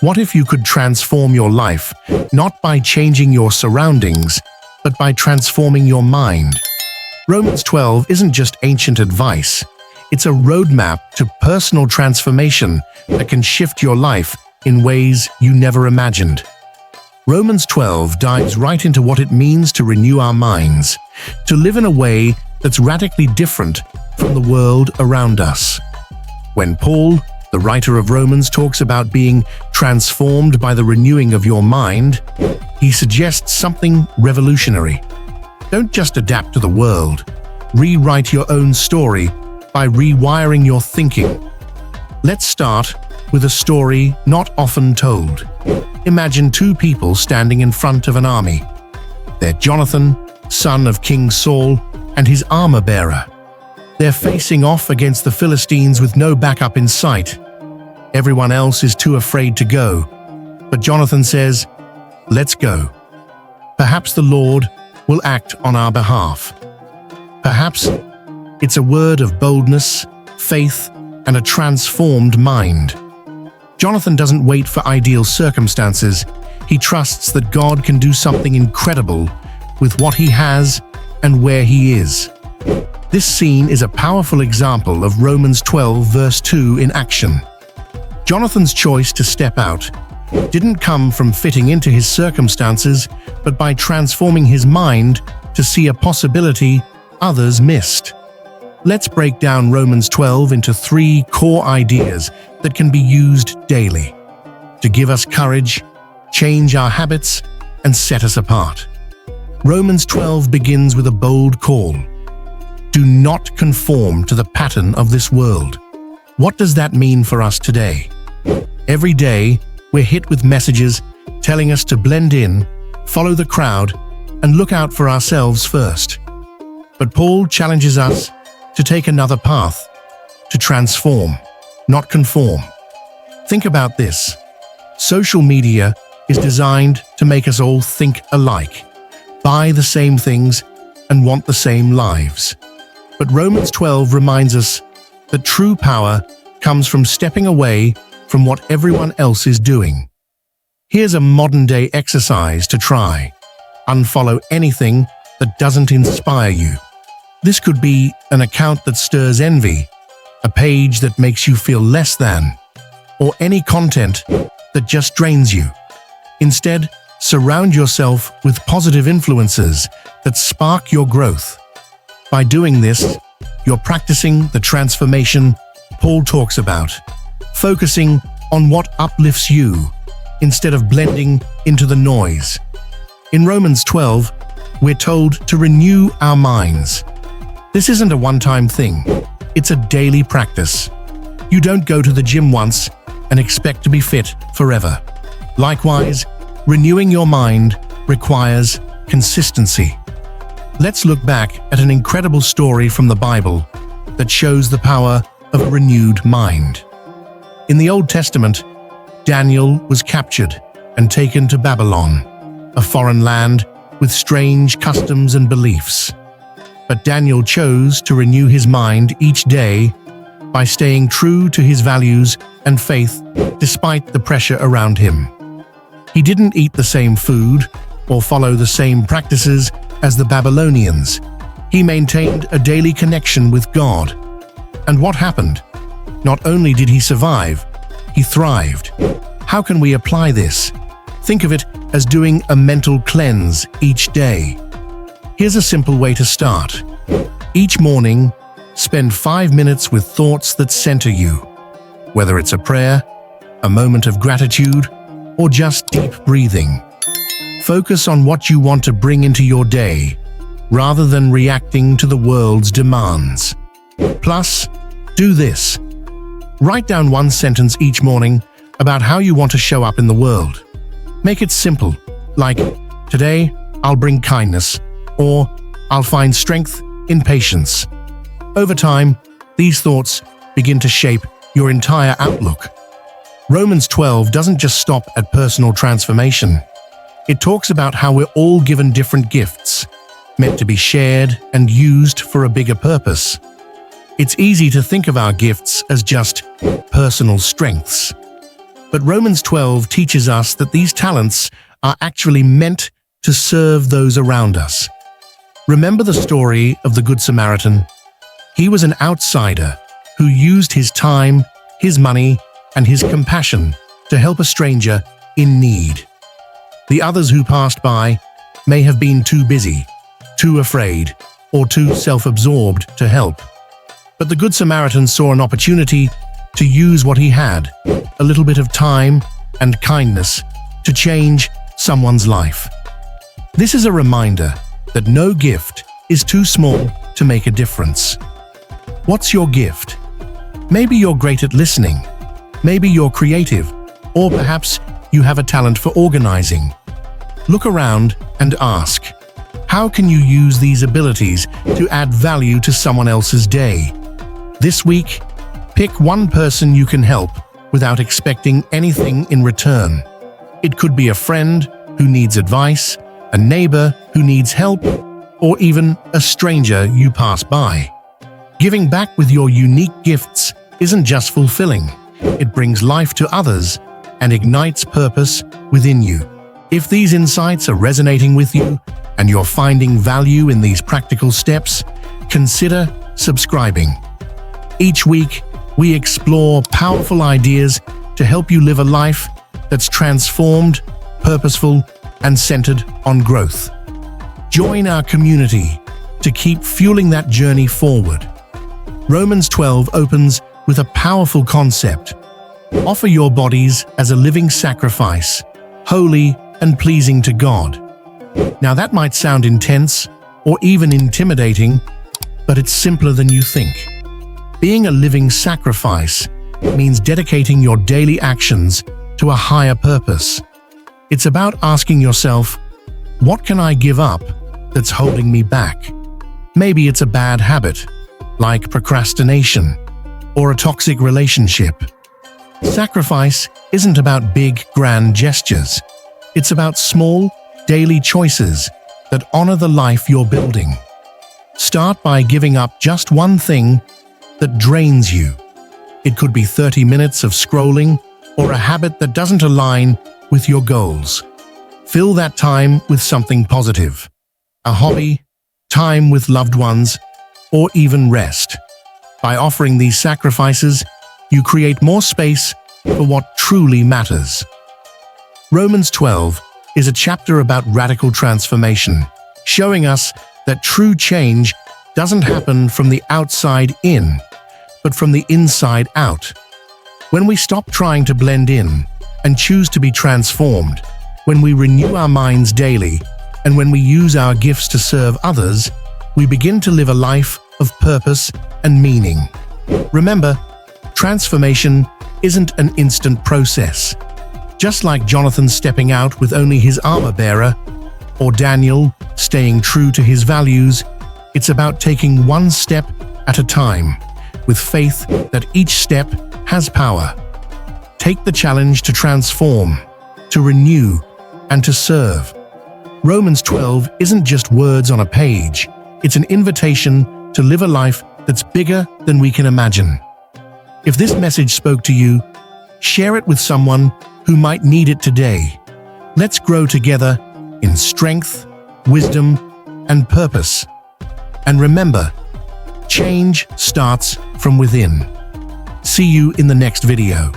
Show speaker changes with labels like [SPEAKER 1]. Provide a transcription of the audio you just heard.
[SPEAKER 1] What if you could transform your life, not by changing your surroundings, but by transforming your mind? Romans 12 isn't just ancient advice. It's a roadmap to personal transformation that can shift your life in ways you never imagined. Romans 12 dives right into what it means to renew our minds, to live in a way that's radically different from the world around us. When Paul, the writer of Romans, talks about being transformed by the renewing of your mind, he suggests something revolutionary. Don't just adapt to the world. Rewrite your own story by rewiring your thinking. Let's start with a story not often told. Imagine two people standing in front of an army. They're Jonathan, son of King Saul, and his armor-bearer. They're facing off against the Philistines with no backup in sight. Everyone else is too afraid to go. But Jonathan says, "Let's go. Perhaps the Lord will act on our behalf." Perhaps it's a word of boldness, faith, and a transformed mind. Jonathan doesn't wait for ideal circumstances. He trusts that God can do something incredible with what he has and where he is. This scene is a powerful example of Romans 12 verse 2 in action. Jonathan's choice to step out didn't come from fitting into his circumstances, but by transforming his mind to see a possibility others missed. Let's break down Romans 12 into 3 core ideas that can be used daily to give us courage, change our habits, and set us apart. Romans 12 begins with a bold call. Do not conform to the pattern of this world. What does that mean for us today? Every day, we're hit with messages telling us to blend in, follow the crowd, and look out for ourselves first. But Paul challenges us to take another path, to transform, not conform. Think about this. Social media is designed to make us all think alike, buy the same things, and want the same lives. But Romans 12 reminds us that true power comes from stepping away from what everyone else is doing. Here's a modern-day exercise to try. Unfollow anything that doesn't inspire you. This could be an account that stirs envy, a page that makes you feel less than, or any content that just drains you. Instead, surround yourself with positive influences that spark your growth. By doing this, you're practicing the transformation Paul talks about, focusing on what uplifts you instead of blending into the noise. In Romans 12, we're told to renew our minds. This isn't a one-time thing. It's a daily practice. You don't go to the gym once and expect to be fit forever. Likewise, renewing your mind requires consistency. Let's look back at an incredible story from the Bible that shows the power of a renewed mind. In the Old Testament, Daniel was captured and taken to Babylon, a foreign land with strange customs and beliefs. But Daniel chose to renew his mind each day by staying true to his values and faith despite the pressure around him. He didn't eat the same food or follow the same practices as the Babylonians. He maintained a daily connection with God. And what happened? Not only did he survive, he thrived. How can we apply this? Think of it as doing a mental cleanse each day. Here's a simple way to start. Each morning, spend 5 minutes with thoughts that center you. Whether it's a prayer, a moment of gratitude, or just deep breathing. Focus on what you want to bring into your day, rather than reacting to the world's demands. Plus, do this. Write down 1 sentence each morning about how you want to show up in the world. Make it simple, like, "Today, I'll bring kindness," or "I'll find strength in patience." Over time, these thoughts begin to shape your entire outlook. Romans 12 doesn't just stop at personal transformation. It talks about how we're all given different gifts, meant to be shared and used for a bigger purpose. It's easy to think of our gifts as just personal strengths. But Romans 12 teaches us that these talents are actually meant to serve those around us. Remember the story of the Good Samaritan? He was an outsider who used his time, his money, and his compassion to help a stranger in need. The others who passed by may have been too busy, too afraid, or too self-absorbed to help. But the Good Samaritan saw an opportunity to use what he had, a little bit of time and kindness, to change someone's life. This is a reminder that no gift is too small to make a difference. What's your gift? Maybe you're great at listening. Maybe you're creative, or perhaps you have a talent for organizing. Look around and ask, how can you use these abilities to add value to someone else's day? This week, pick one person you can help without expecting anything in return. It could be a friend who needs advice, a neighbor who needs help, or even a stranger you pass by. Giving back with your unique gifts isn't just fulfilling, it brings life to others and ignites purpose within you. If these insights are resonating with you and you're finding value in these practical steps, consider subscribing. Each week, we explore powerful ideas to help you live a life that's transformed, purposeful, and centered on growth. Join our community to keep fueling that journey forward. Romans 12 opens with a powerful concept. Offer your bodies as a living sacrifice, holy and pleasing to God. Now that might sound intense or even intimidating, but it's simpler than you think. Being a living sacrifice means dedicating your daily actions to a higher purpose. It's about asking yourself, what can I give up that's holding me back? Maybe it's a bad habit, like procrastination, or a toxic relationship. Sacrifice isn't about big, grand gestures. It's about small, daily choices that honor the life you're building. Start by giving up just one thing that drains you. It could be 30 minutes of scrolling or a habit that doesn't align with your goals. Fill that time with something positive, a hobby, time with loved ones, or even rest. By offering these sacrifices, you create more space for what truly matters. Romans 12 is a chapter about radical transformation, showing us that true change doesn't happen from the outside in, but from the inside out. When we stop trying to blend in and choose to be transformed, when we renew our minds daily, and when we use our gifts to serve others, we begin to live a life of purpose and meaning. Remember, transformation isn't an instant process. Just like Jonathan stepping out with only his armor-bearer, or Daniel staying true to his values, it's about taking one step at a time, with faith that each step has power. Take the challenge to transform, to renew, and to serve. Romans 12 isn't just words on a page, it's an invitation to live a life that's bigger than we can imagine. If this message spoke to you, share it with someone who might need it today. Let's grow together in strength, wisdom, and purpose. And remember, change starts from within. See you in the next video.